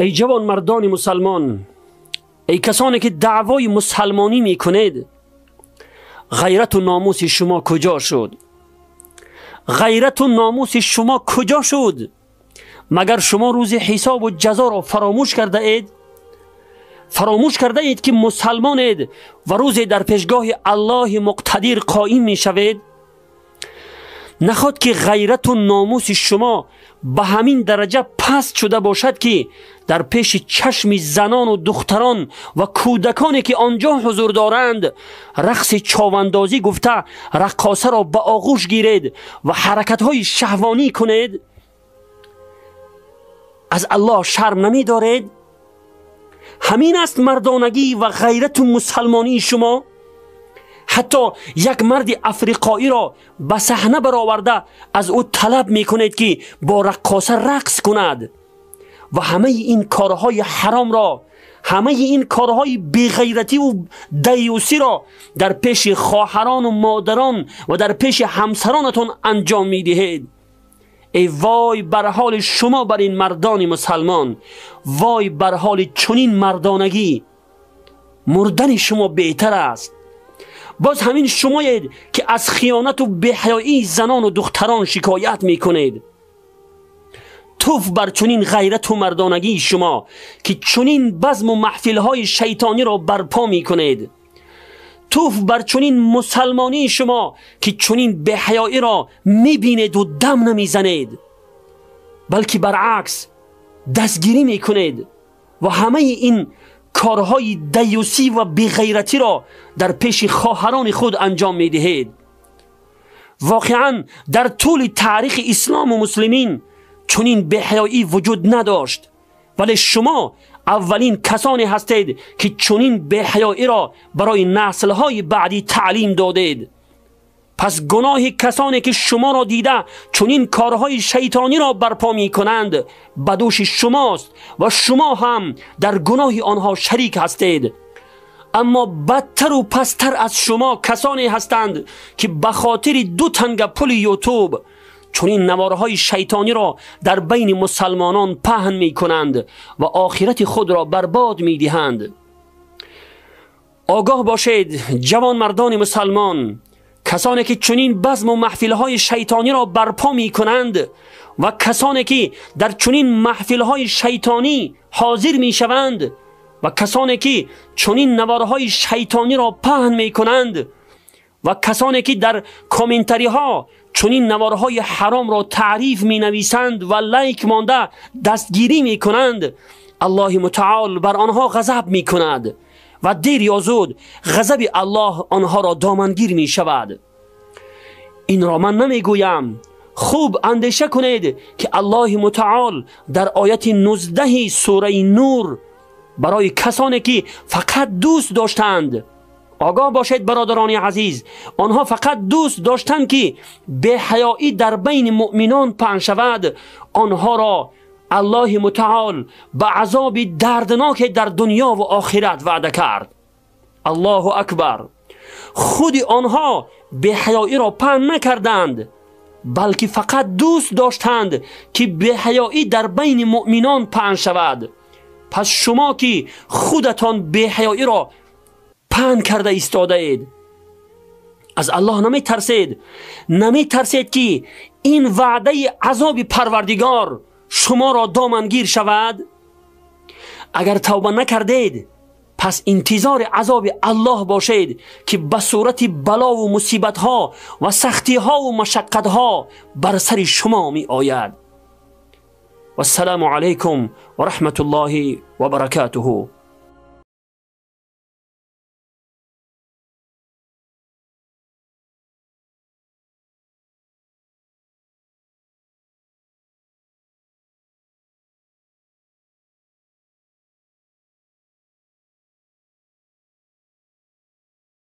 ای جوان مردان مسلمان، ای کسانی که دعوای مسلمانی میکنید، غیرت و ناموس شما کجا شد؟ غیرت و ناموس شما کجا شد؟ مگر شما روز حساب و جزا را فراموش کرده اید؟ فراموش کرده اید که مسلمانید و روز در پیشگاه الله مقتدر قائم می شوید؟ نخواد که غیرت و ناموس شما به همین درجه پست شده باشد که در پیش چشم زنان و دختران و کودکانی که آنجا حضور دارند رقص چاواندازی گفته رقاصه را به آغوش گیرید و حرکت‌های شهوانی کنید؟ از الله شرم نمی دارید؟ همین است مردانگی و غیرت و مسلمانی شما؟ حتی یک مرد افریقایی را به صحنه برآورده از او طلب می کنید که با رقاصه رقص کند و همه این کارهای حرام را، همه این کارهای بیغیرتی و دیوسی را در پیش خواهران و مادران و در پیش همسرانتون انجام می دهید. ای وای بر حال شما بر این مردان مسلمان، وای بر حال چنین مردانگی. مردن شما بهتر است. باز همین شمایید که از خیانت و بی‌حیایی زنان و دختران شکایت میکنید. توف بر چنین غیرت و مردانگی شما که چنین بزم و محفلهای شیطانی را برپا میکنید. توف بر چنین مسلمانی شما که چنین بی‌حیایی را میبینید و دم نمیزنید، بلکه برعکس دستگیری میکنید و همه این کارهای دیوسی و بیغیرتی را در پیش خواهران خود انجام میدهید. واقعا در طول تاریخ اسلام و مسلمین چنین بی‌حیایی وجود نداشت، ولی شما اولین کسانی هستید که چنین بی‌حیایی را برای نسل‌های بعدی تعلیم دادید. پس گناه کسانی که شما را دیده چنین کارهای شیطانی را برپا می کنند به دوش شماست و شما هم در گناه آنها شریک هستید. اما بدتر و پستر از شما کسانی هستند که به خاطر 2 تنگ پول یوتیوب چنین نوارهای شیطانی را در بین مسلمانان پهن می کنند و آخرت خود را برباد می دهند. آگاه باشید جوان مردان مسلمان، کسانی که چنین بزم و محفلهای شیطانی را برپا می کنند و کسانی که در چنین محفلهای شیطانی حاضر می شوند و کسانی که چنین نوارهای شیطانی را پهن می کنند و کسانی که در کامنتری ها چنین نوارهای حرام را تعریف می نویسند و لایک مانده دستگیری می کنند، الله متعال بر آنها غضب می کند و دیر یا زود غضب الله آنها را دامنگیر می شود. این را من نمی گویم. خوب اندیشه کنید که الله متعال در آیت 19 سوره نور برای کسانی که فقط دوست داشتند، آگاه باشید برادران عزیز، آنها فقط دوست داشتند که بی‌حیایی در بین مؤمنان پهن شود، آنها را الله متعال به عذاب دردناک در دنیا و آخرت وعده کرد. الله اکبر. خود آنها بی‌حیایی را پهن نکردند، بلکه فقط دوست داشتند که بی‌حیایی در بین مؤمنان پهن شود. پس شما که خودتان بی‌حیایی را پهن کرده ایستاده اید، از الله نمی ترسید؟ نمی ترسید که این وعده عذاب پروردگار شما را دامنگیر شود؟ اگر توبه نکردید پس انتظار عذاب الله باشید که به صورت بلا و مصیبت ها و سختی ها و مشقت ها بر سر شما می آید. والسلام علیکم و رحمت الله و برکاته.